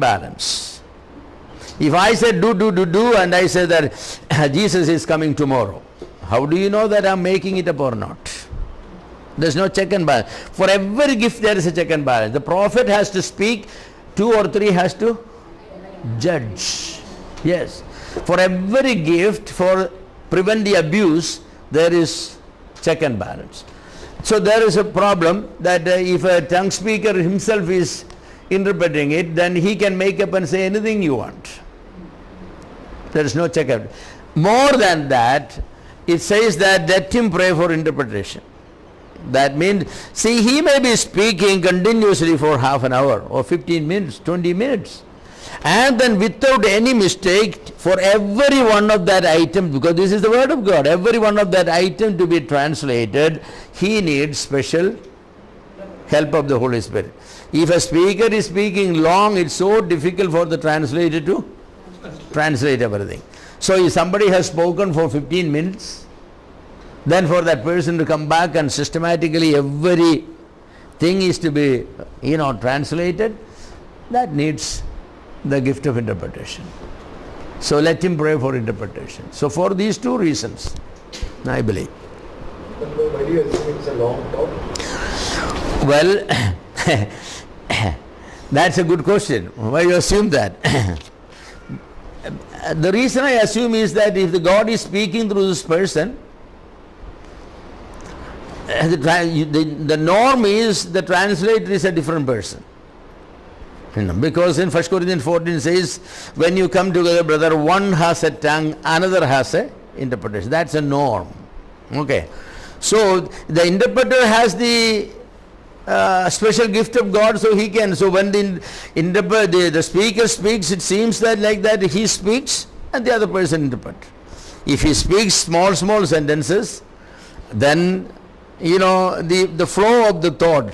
balance. If I say do, and I say that Jesus is coming tomorrow, how do you know that I'm making it up or not? There's no check and balance. For every gift there is a check and balance. The prophet has to speak, 2 or 3 has to judge. Yes. For every gift, for prevent the abuse, there is check and balance. So there is a problem that if a tongue speaker himself is interpreting it, then he can make up and say anything you want. There is no check and balance. More than that, it says that let him pray for interpretation. That means, see, he may be speaking continuously for half an hour or 15 minutes, 20 minutes. And then without any mistake, for every one of that item, because this is the word of God, every one of that item to be translated, he needs special help of the Holy Spirit. If a speaker is speaking long, it's so difficult for the translator to translate everything. So if somebody has spoken for 15 minutes, then for that person to come back and systematically every thing is to be, translated, that needs the gift of interpretation. So let him pray for interpretation. So for these 2 reasons, I believe. But why do you assume it's a long talk? Well, that's a good question. Why you assume that? The reason I assume is that if the God is speaking through this person, the norm is the translator is a different person. Because in 1 Corinthians 14 says, when you come together, brother, one has a tongue, another has a interpretation. That's a norm. Okay. So the interpreter has the special gift of God, so he can. So when the speaker speaks, it seems that like that he speaks and the other person interprets. If he speaks small sentences, then the flow of the thought,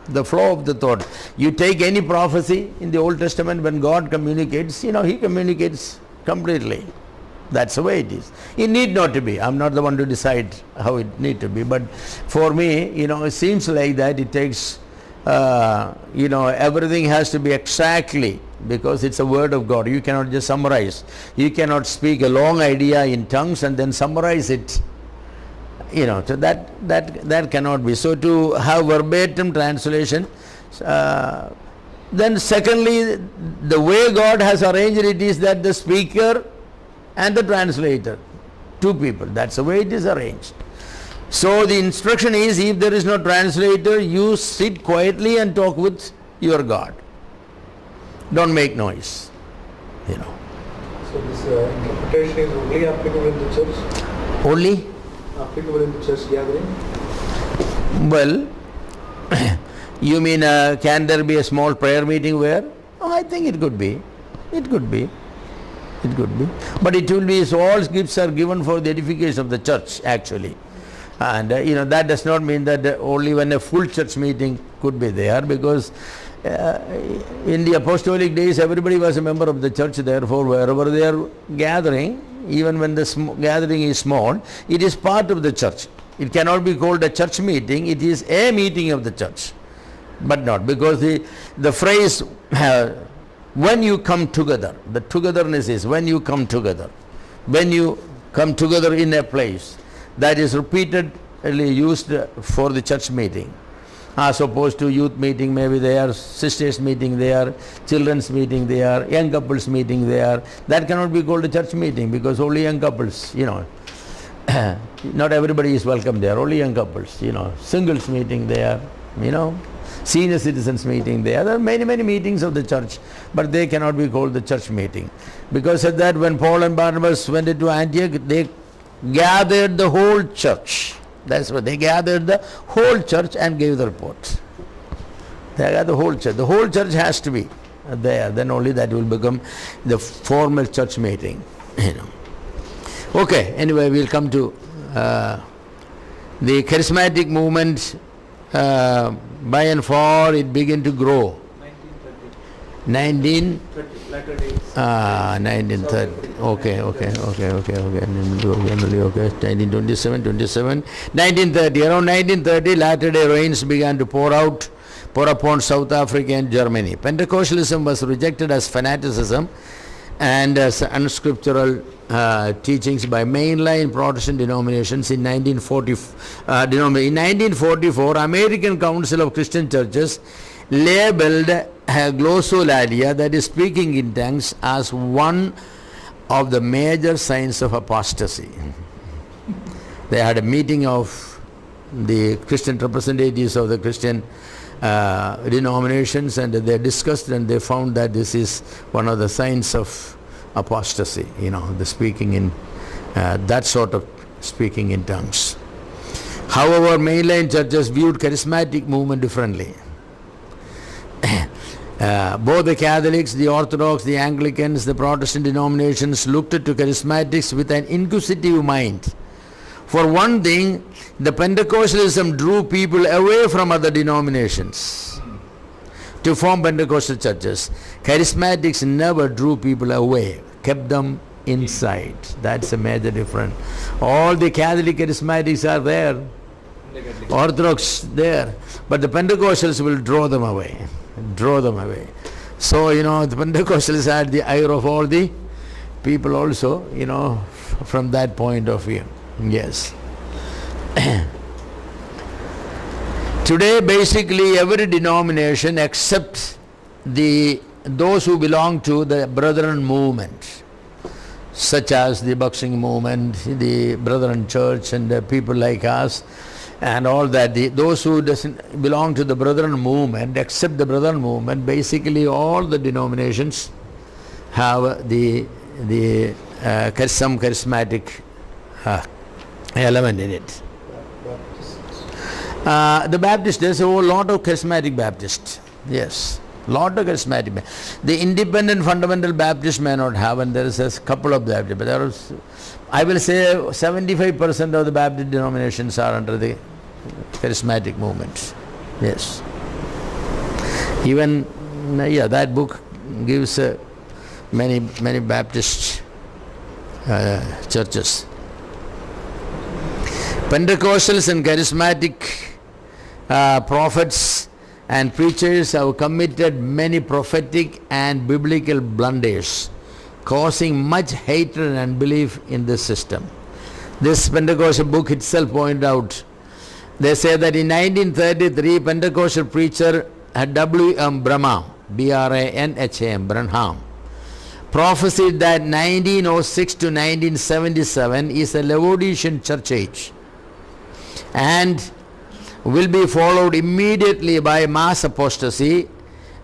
the flow of the thought. You take any prophecy in the Old Testament, when God communicates, he communicates completely. That's the way it is. It need not to be. I'm not the one to decide how it need to be. But for me, it seems like that it takes, everything has to be exactly, because it's a word of God. You cannot just summarize. You cannot speak a long idea in tongues and then summarize it. So that cannot be. So to have verbatim translation, then secondly, the way God has arranged it is that the speaker and the translator, 2 people, that's the way it is arranged. So the instruction is, if there is no translator, you sit quietly and talk with your God. Don't make noise. So this interpretation is only applicable in the church? Only? Applicable in the church gathering? Well, you mean can there be a small prayer meeting where? Oh, I think it could be. It could be. But it will be, so all gifts are given for the edification of the church actually. And that does not mean that only when a full church meeting could be there, because in the apostolic days everybody was a member of the church. Therefore wherever they are gathering, even when the gathering is small, it is part of the church. It cannot be called a church meeting. It is a meeting of the church, but not, because the phrase when you come together, the togetherness is when you come together. When you come together in a place, that is repeatedly used for the church meeting. As opposed to youth meeting, maybe they are sisters meeting there, children's meeting there, young couples meeting there. That cannot be called a church meeting, because only young couples, not everybody is welcome there, only young couples, singles meeting there, senior citizens meeting there. There are many meetings of the church, but they cannot be called the church meeting. Because of that, when Paul and Barnabas went into Antioch, they gathered the whole church. That's what they gathered, the whole church, and gave the report. They got the whole church. The whole church has to be there. Then only that will become the formal church meeting. Okay. Anyway, we'll come to the charismatic movement. By and far, it began to grow. 1930. 1930. Okay. 1927. 1930. Around 1930, Latter-day Rains began to pour out. pour upon South Africa and Germany. Pentecostalism was rejected as fanaticism and as unscriptural teachings by mainline Protestant denominations in 1944, American Council of Christian Churches labeled glossolalia, that is speaking in tongues, as one of the major signs of apostasy. They had a meeting of the Christian representatives of the Christian denominations, and they discussed and they found that this is one of the signs of apostasy, the speaking in that sort of speaking in tongues. However, mainline churches viewed charismatic movement differently. Both the Catholics, the Orthodox, the Anglicans, the Protestant denominations looked to charismatics with an inquisitive mind. For one thing, the Pentecostalism drew people away from other denominations to form Pentecostal churches. Charismatics never drew people away, kept them inside. That's a major difference. All the Catholic charismatics are there, Orthodox there, but the Pentecostals will draw them away. So, the Pentecostals had the ire of all the people also, from that point of view. Yes. Today, basically, every denomination except those who belong to the Brethren movement, such as the Boxing movement, the Brethren Church, and people like us, and all that. Those who doesn't belong to the Brethren movement, except the Brethren movement, basically all the denominations have some charismatic element in it. The Baptists, there's a whole lot of charismatic Baptists. Yes, lot of charismatic. The independent fundamental Baptists may not have, and there is a couple of Baptists, but there is, I will say 75% of the Baptist denominations are under the charismatic movement. Yes. Even, that book gives many Baptist churches. Pentecostals and charismatic prophets and preachers have committed many prophetic and biblical blunders, causing much hatred and unbelief in this system. This Pentecostal book itself pointed out, they say that in 1933, Pentecostal preacher W.M. Branham, B-R-A-N-H-A-M, Branham, prophesied that 1906 to 1977 is a Laodicean church age and will be followed immediately by mass apostasy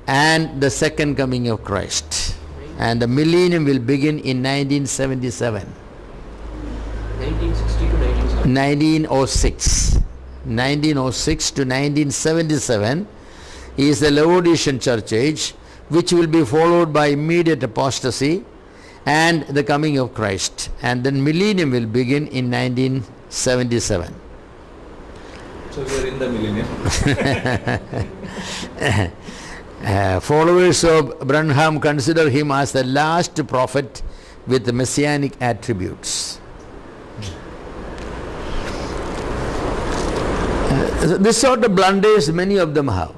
and the second coming of Christ. And the millennium will begin in 1977. 1960 to 1906. 1906 to 1977 is the Laodicean church age, which will be followed by immediate apostasy and the coming of Christ. And then millennium will begin in 1977. So we are in the millennium. Followers of Branham consider him as the last prophet with messianic attributes. This sort of blunders many of them have.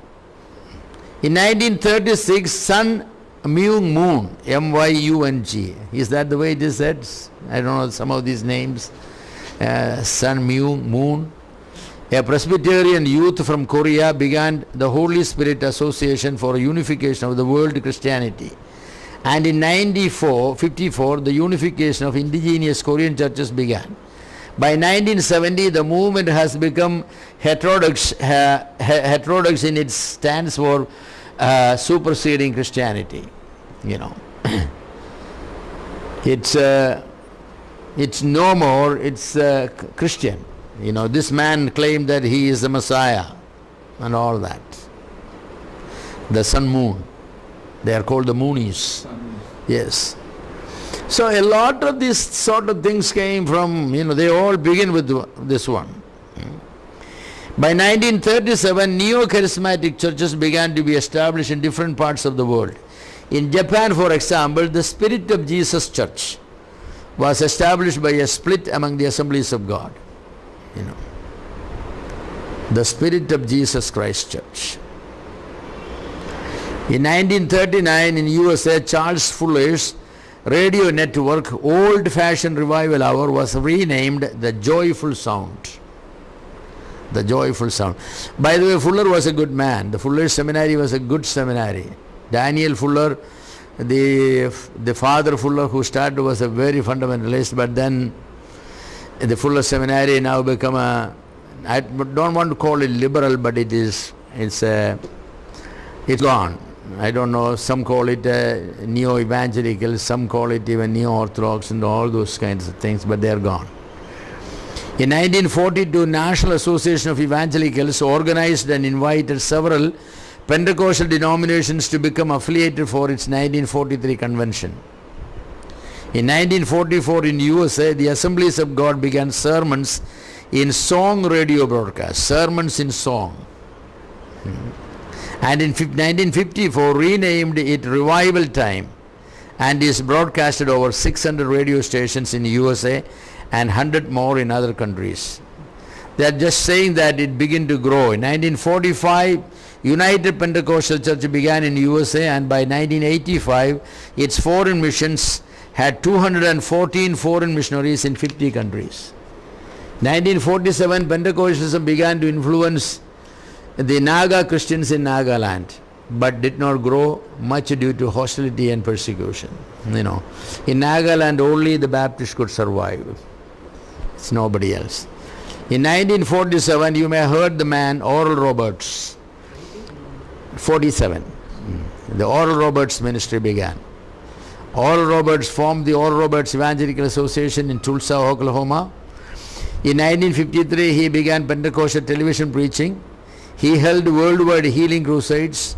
In 1936, Sun Myung Moon, M-Y-U-N-G, is that the way it is said? I don't know some of these names. Sun Myung Moon, a Presbyterian youth from Korea, began the Holy Spirit Association for Unification of the World Christianity. And in 1954, the unification of indigenous Korean churches began. By 1970, the movement has become heterodox in its stance for superseding Christianity. It's no more, it's Christian. This man claimed that he is the Messiah and all that. The sun moon. They are called the Moonies. Yes. So a lot of these sort of things came from, they all begin with this one. By 1937, neo-charismatic churches began to be established in different parts of the world. In Japan, for example, the Spirit of Jesus Church was established by a split among the Assemblies of God. The Spirit of Jesus Christ Church. In 1939 in USA, Charles Fuller's radio network old-fashioned revival hour was renamed the Joyful Sound. The Joyful Sound. By the way, Fuller was a good man. The Fuller Seminary was a good seminary. Daniel Fuller, the father Fuller who started, was a very fundamentalist, but then the Fuller Seminary now become I don't want to call it liberal, but it's gone. I don't know, some call it neo-evangelical, some call it even neo-orthodox and all those kinds of things, but they're gone. In 1942, National Association of Evangelicals organized and invited several Pentecostal denominations to become affiliated for its 1943 convention. In 1944 in USA, the Assemblies of God began sermons in song radio broadcasts, sermons in song. And in 1954 renamed it Revival Time and is broadcasted over 600 radio stations in USA and 100 more in other countries. They are just saying that it began to grow. In 1945, United Pentecostal Church began in USA, and by 1985, its foreign missions had 214 foreign missionaries in 50 countries. 1947, Pentecostalism began to influence the Naga Christians in Nagaland, but did not grow much due to hostility and persecution. In Nagaland only the Baptists could survive. It's nobody else. In 1947, you may have heard the man Oral Roberts. 47. The Oral Roberts ministry began. Oral Roberts formed the Oral Roberts Evangelical Association in Tulsa, Oklahoma. In 1953, he began Pentecostal television preaching. He held worldwide healing crusades,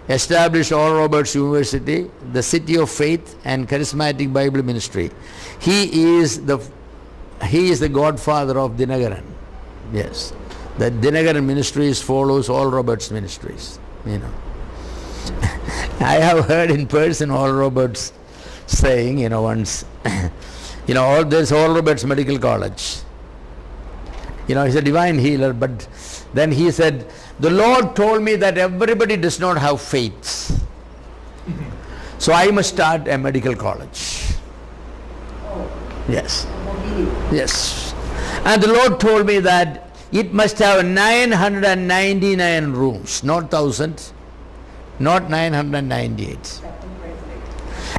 established Oral Roberts University, the City of Faith and Charismatic Bible Ministry. He is the godfather of Dinagaran. Yes. The Dinagaran Ministries follows Oral Roberts Ministries. I have heard in person Oral Roberts saying, once, there's Oral Roberts Medical College. He's a divine healer, but then he said, the Lord told me that everybody does not have faith. So I must start a medical college. Yes. Yes. And the Lord told me that it must have 999 rooms, not 1,000, not 998.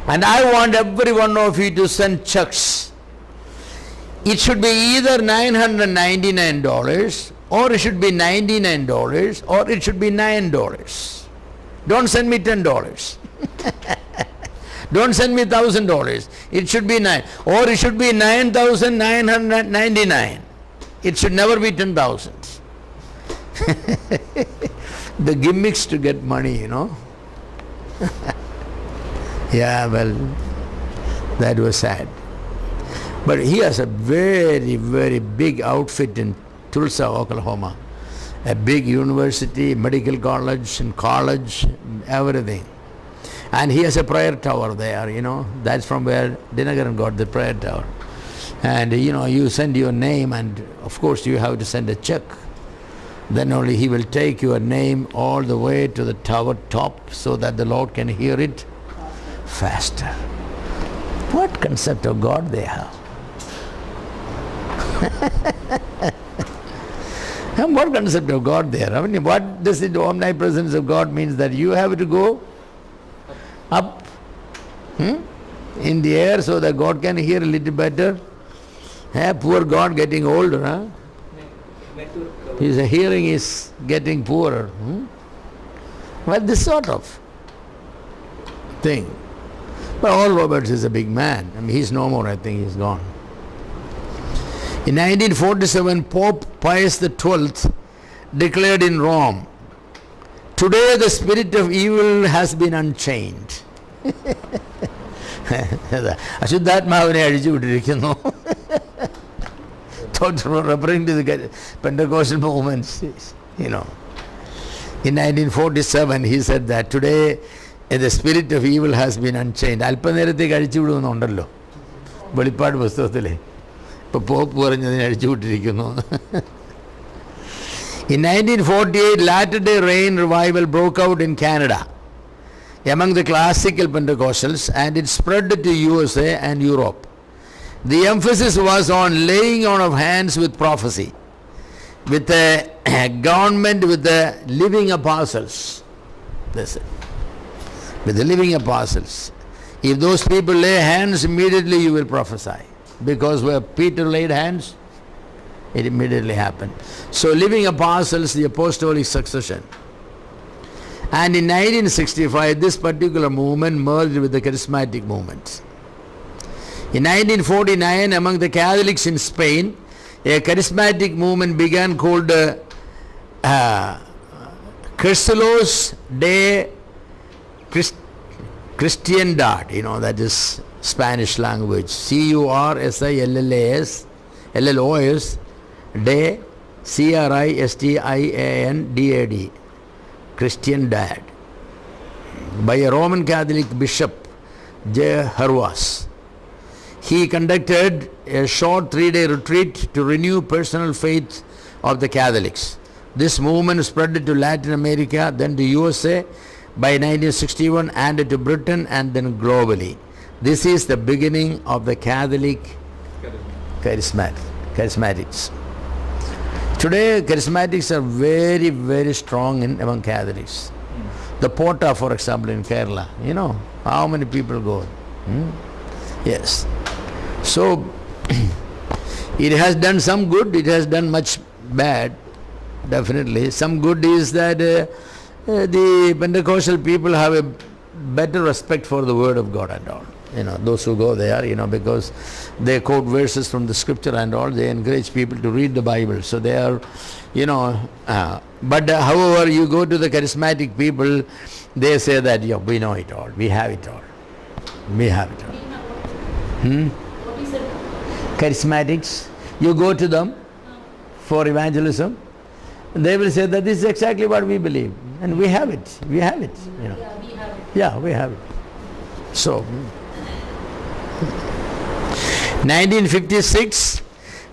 And I want every one of you to send checks. It should be either $999 or it should be $99 or it should be $9. Don't send me $10. Don't send me $1,000. It should be $9. Or it should be $9,999. It should never be $10,000. The gimmicks to get money, Yeah, well, that was sad. But he has a very, very big outfit in Tulsa, Oklahoma. A big university, medical college, and college, everything. And he has a prayer tower there, That's from where Dinagaran got the prayer tower. And, you send your name, and of course you have to send a check. Then only he will take your name all the way to the tower top so that the Lord can hear it faster. What concept of God they have? And what concept of God there? What does the omnipresence of God means? That you have to go up in the air so that God can hear a little better? Poor God getting older, His hearing is getting poorer. Well, this sort of thing. But Oral Roberts is a big man. He's no more, I think he's gone. In 1947, Pope Pius XII declared in Rome, "Today the spirit of evil has been unchained." അശുദ്ധാത്മാവിനെ അഴിച്ചുവിട്ടിരിക്കുന്നു. Referring to the Pentecostal movements, In 1947, he said that today the spirit of evil has been unchained. അല്പനേരത്തേക്ക് അഴിച്ചുവിടുമെന്നുണ്ടല്ലോ വെളിപ്പാട് പുസ്തകത്തിലെ. ഇപ്പോൾ pop പറഞ്ഞതിനെ അഴിച്ചുവിട്ടിരിക്കുന്നു. In 1948, Latter-day Rain revival broke out in Canada. among the classical Pentecostals, and it spread to USA and Europe. The emphasis was on laying on of hands with prophecy, with a government with the living apostles. That's it. With the living apostles. If those people lay hands, immediately you will prophesy. Because where Peter laid hands, it immediately happened. So living apostles, the apostolic succession. And in 1965, this particular movement merged with the charismatic movement. In 1949, among the Catholics in Spain, a charismatic movement began called Cursillos de Cristiandad, that is Spanish language. Cursillos, LLOS, de Cristiandad, Cristiandad, by a Roman Catholic bishop, J. Hervas. He conducted a short 3-day retreat to renew personal faith of the Catholics. This movement spread to Latin America, then to USA by 1961, and to Britain, and then globally. This is the beginning of the Catholic charismatics. Today, charismatics are very, very strong among Catholics. The Pota, for example, in Kerala, how many people go? Yes. So, it has done some good, it has done much bad, definitely. Some good is that the Pentecostal people have a better respect for the Word of God and all. Those who go there, because they quote verses from the scripture and all, they encourage people to read the Bible. So they are, but however, you go to the charismatic people, they say that, we know it all, we have it all. We have it all. What is it? Charismatics, you go to them for evangelism, they will say that this is exactly what we believe, and we have it. We have it. Yeah, we have it. Yeah, we have it. So, 1956,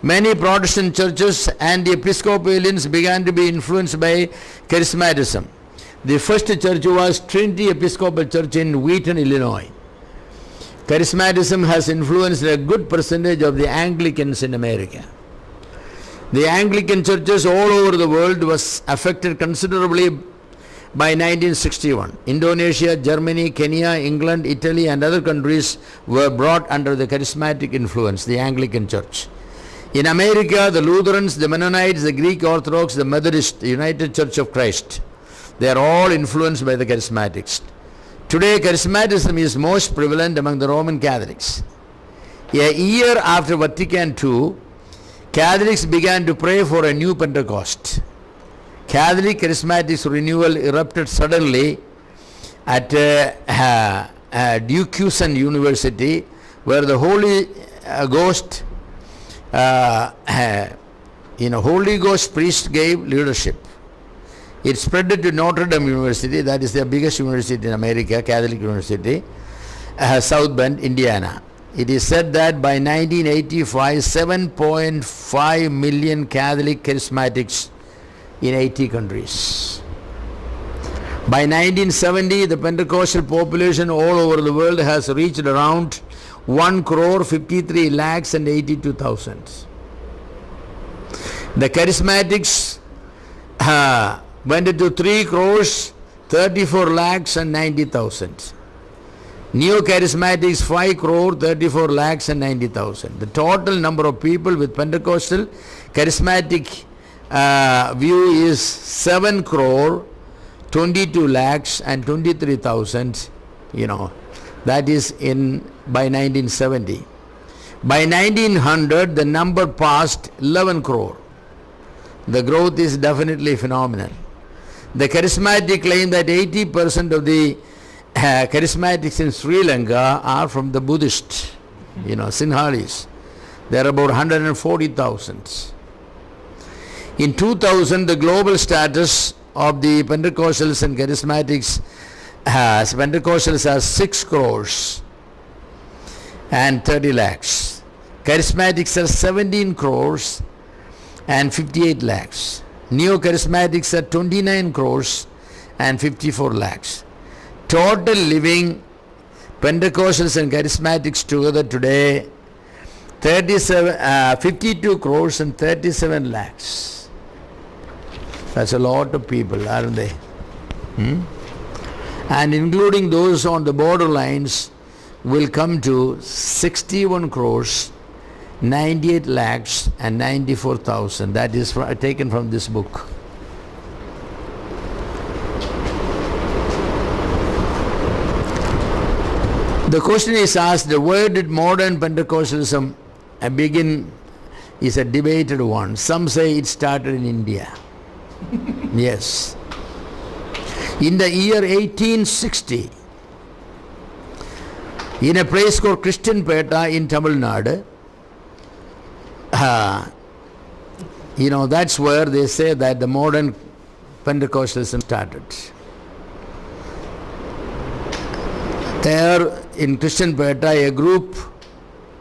many Protestant churches and the Episcopalians began to be influenced by charismatism. The first church was Trinity Episcopal Church in Wheaton, Illinois. Charismatism has influenced a good percentage of the Anglicans in America. The Anglican churches all over the world was affected considerably by 1961. Indonesia, Germany, Kenya, England, Italy and other countries were brought under the charismatic influence, the Anglican church. In America, the Lutherans, the Mennonites, the Greek Orthodox, the Methodists, the United Church of Christ, they are all influenced by the charismatics. Today, charismatism is most prevalent among the Roman Catholics. A year after Vatican II, Catholics began to pray for a new Pentecost. Catholic charismatics renewal erupted suddenly at Duquesne University, where the Holy Ghost, Holy Ghost priest gave leadership. It spread to Notre Dame University, that is the biggest university in America, Catholic University, South Bend, Indiana. It is said that by 1985, 7.5 million Catholic charismatics in 80 countries. By 1970, the Pentecostal population all over the world has reached around 1,53,82,000. The charismatics went to 3,34,90,000. Neo-charismatics 5,34,90,000. The total number of people with Pentecostal charismatic view is 7,22,23,000. That is by 1970. By 1900, the number passed 11 crore. The growth is definitely phenomenal. The charismatic claim that 80% of the charismatics in Sri Lanka are from the Buddhist, Sinhalese. There are about 140,000. In 2000, the global status of the Pentecostals and charismatics Pentecostals are 6 crores and 30 lakhs. Charismatics are 17 crores and 58 lakhs. Neo-charismatics are 29 crores and 54 lakhs. total living Pentecostals and Charismatics together today, 52 crores and 37 lakhs. That's a lot of people, aren't they? And including those on the borderlines will come to 61 crores, 98 lakhs and 94,000. That is taken from this book. The question is asked, where did modern Pentecostalism begin? Is a debated one. Some say it started in India. Yes. In the year 1860, in a place called Christian Peta in Tamil Nadu, that's where they say that the modern Pentecostalism started. There in Christian Peta, a group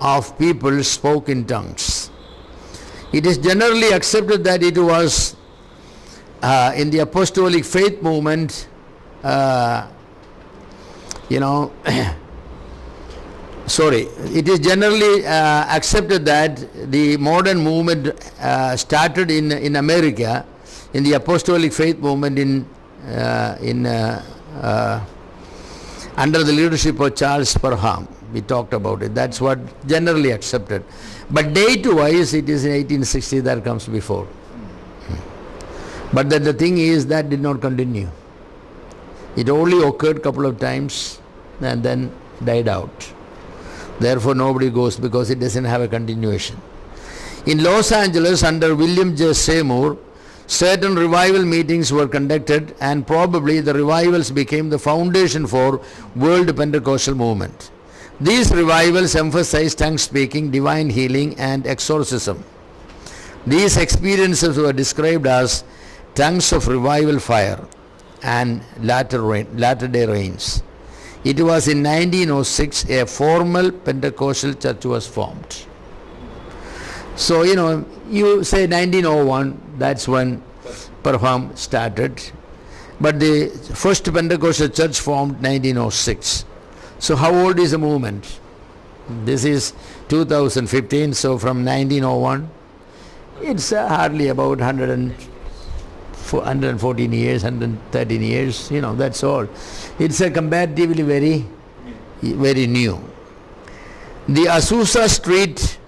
of people spoke in tongues. It is generally accepted that it was in the apostolic faith movement, it is generally accepted that the modern movement started in America, in the apostolic faith movement under the leadership of Charles Parham. We talked about it. That's what generally accepted. But date-wise, it is in 1860 that comes before. But the thing is that did not continue. It only occurred a couple of times and then died out. Therefore nobody goes because it doesn't have a continuation. In Los Angeles under William J. Seymour, certain revival meetings were conducted and probably the revivals became the foundation for world Pentecostal movement. These revivals emphasized tongue speaking, divine healing and exorcism. These experiences were described as tongues of revival fire and latter-day rains. It was in 1906 a formal Pentecostal church was formed. So, you say 1901, that's when Parham started. But the first Pentecostal church formed 1906. So how old is the movement? This is 2015, so from 1901, it's hardly about 114 years, 113 years, that's all. It's a comparatively very, very new. The Azusa Street,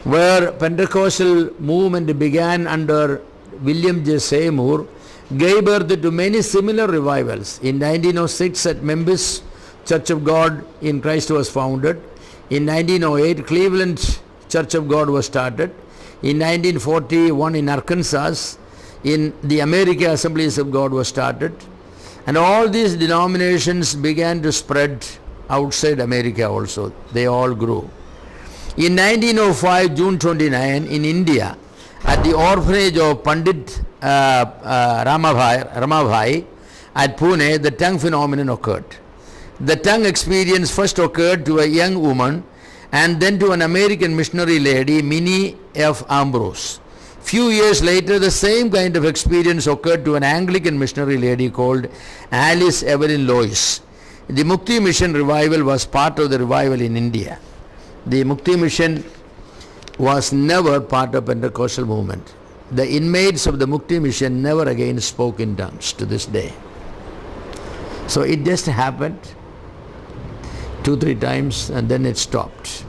where Pentecostal movement began under William J. Seymour, gave birth to many similar revivals. In 1906 at Memphis, Church of God in Christ was founded. In 1908, Cleveland Church of God was started. In 1941 in Arkansas, in the American Assemblies of God was started. And all these denominations began to spread outside America also. They all grew. In 1905, June 29, in India, at the orphanage of Pandit Ramabhai at Pune, the tongue phenomenon occurred. The tongue experience first occurred to a young woman and then to an American missionary lady, Minnie F. Ambrose. Few years later, the same kind of experience occurred to an Anglican missionary lady called Alice Evelyn Lois. The Mukti Mission revival was part of the revival in India. The Mukti Mission was never part of Pentecostal movement. The inmates of the Mukti Mission never again spoke in tongues to this day. So it just happened 2-3 times and then it stopped.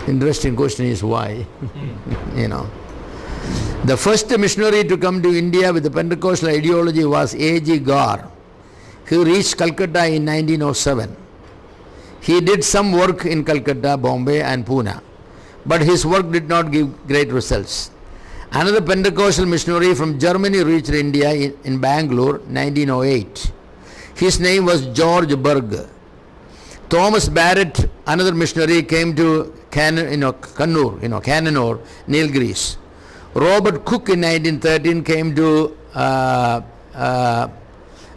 Interesting question is why. The first missionary to come to India with the Pentecostal ideology was A.G. Gar. He reached Calcutta in 1907. He did some work in Calcutta, Bombay and Pune, but his work did not give great results. Another Pentecostal missionary from Germany reached India in Bangalore 1908. His name was George Berg. Thomas Barrett, another missionary, came to Kannur, Nilgiris. Robert Cook in 1913 came to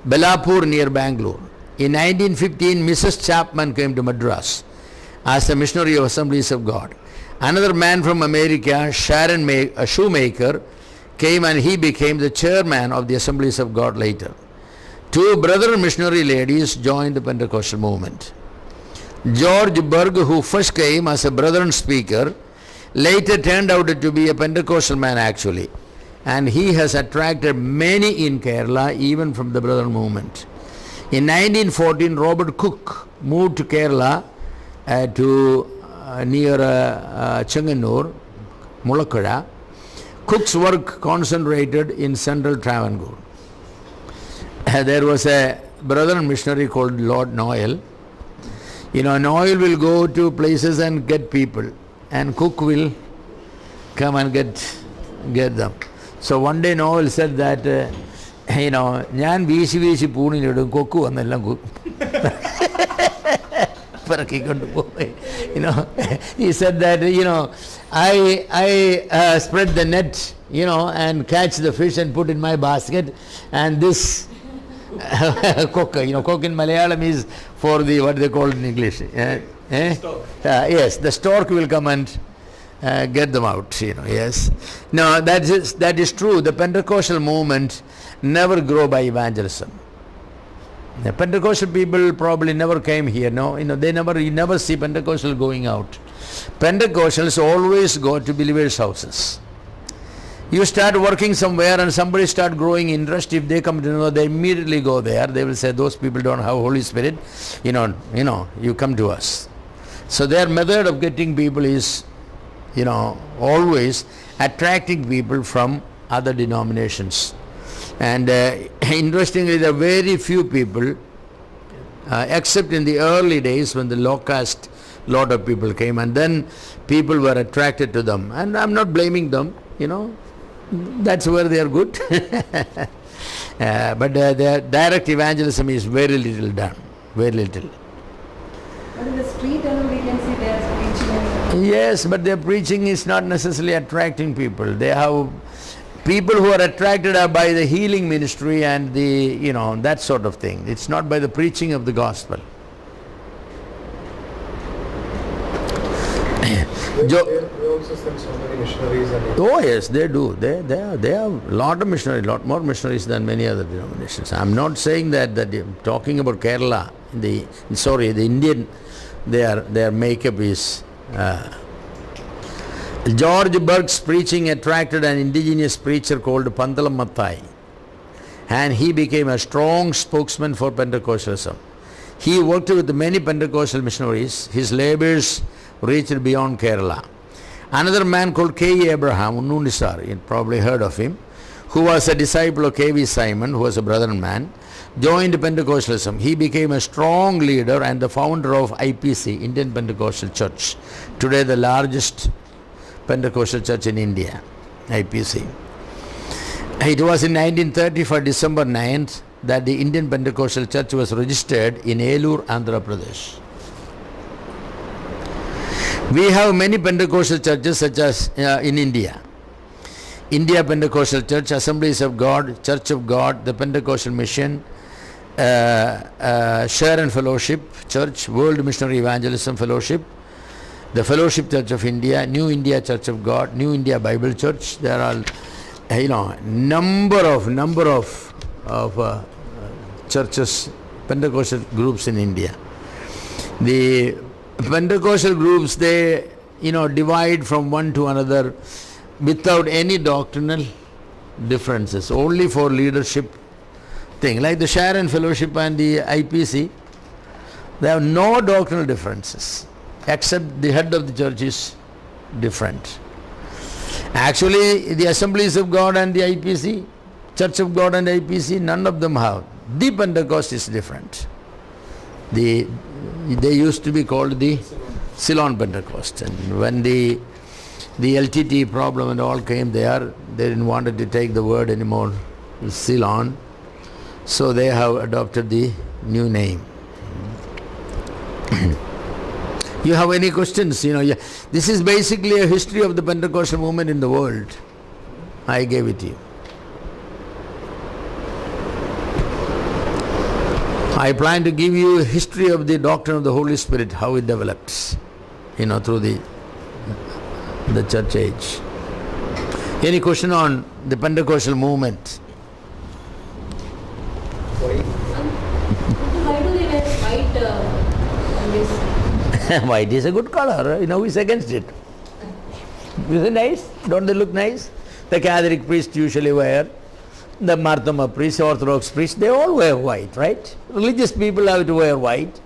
Belapur near Bangalore. In 1915, Mrs. Chapman came to Madras as a missionary of Assemblies of God. Another man from America, Sharon a shoemaker, came and he became the chairman of the Assemblies of God later. Two brother missionary ladies joined the Pentecostal movement. George Berg, who first came as a Brethren speaker, later turned out to be a Pentecostal man actually. And he has attracted many in Kerala, even from the Brethren movement. In 1914, Robert Cook moved to Kerala near Chenganur, Mulakkada. Cook's work concentrated in central Travancore. There was a Brethren missionary called Lord Noel. Noel will go to places and get people, and Cook will come and get them. So one day Noel said that, ഞാൻ വീശി വീശി പൂണിലിടും കൊക്ക് വന്നെല്ലാം പറക്കിക്കൊണ്ട് പോയി. He said that, I spread the net, and catch the fish and put in my basket, and this cook, cook in Malayalam is for the, what they call in English? Stork. Yes, the stork will come and get them out, yes. No, that is true. The Pentecostal movement never grow by evangelism. The Pentecostal people probably never came here, you never see Pentecostal going out. Pentecostals always go to believers' houses. You start working somewhere and somebody start growing interest, if they come to know, they immediately go there. They will say, those people don't have Holy Spirit, you come to us. So their method of getting people is, always attracting people from other denominations. And interestingly, there are very few people, except in the early days when the low-caste lot of people came, and then people were attracted to them. And I'm not blaming them, that's where they are good. But the direct evangelism is very little done, very little. But in the street, we can see they are preaching. Yes, but their preaching is not necessarily attracting people. They have people who are attracted are by the healing ministry and the, that sort of thing. It's not by the preaching of the gospel. They also send so many missionaries. Oh yes, they do. They have a lot of missionaries, lot more missionaries than many other denominations. I'm not saying that talking about Kerala, the Indian, their makeup is. George Berg's preaching attracted an indigenous preacher called Pandalam Matthai, and he became a strong spokesman for Pentecostalism. He worked with many Pentecostal missionaries. His labors reached beyond Kerala. Another man called K. Abraham, Unnunisar, you probably heard of him, who was a disciple of K.V. Simon, who was a Brethren man, joined Pentecostalism. He became a strong leader and the founder of IPC, Indian Pentecostal Church, today the largest Pentecostal church in India, IPC. It was in 1934, December 9th, that the Indian Pentecostal Church was registered in Elur, Andhra Pradesh. We have many Pentecostal churches such as in India. India Pentecostal Church, Assemblies of God, Church of God, the Pentecostal Mission, Share and Fellowship Church, World Missionary Evangelism Fellowship, the Fellowship Church of India, New India Church of God, New India Bible Church. There are, number of churches, Pentecostal groups in India. The Pentecostal groups, they, divide from one to another without any doctrinal differences, only for leadership thing. Like the Share and Fellowship and the IPC, they have no doctrinal differences, except the head of the church is different. Actually, the Assemblies of God and the IPC, Church of God and IPC, none of them have. The Pentecost is different. They used to be called the Ceylon Pentecost, and when the LTT problem and all came there, they didn't want to take the word anymore, Ceylon, so they have adopted the new name. You have any questions? This is basically a history of the Pentecostal movement in the world. I gave it to you. I plan to give you a history of the doctrine of the Holy Spirit, how it develops, through the church age. Any question on the Pentecostal movement? Why Yes. White is a good color. Who is against it? Isn't it nice? Don't they look nice? The Catholic priests usually wear, the Marthoma priests, Orthodox priests, they all wear white, right? Religious people have to wear white.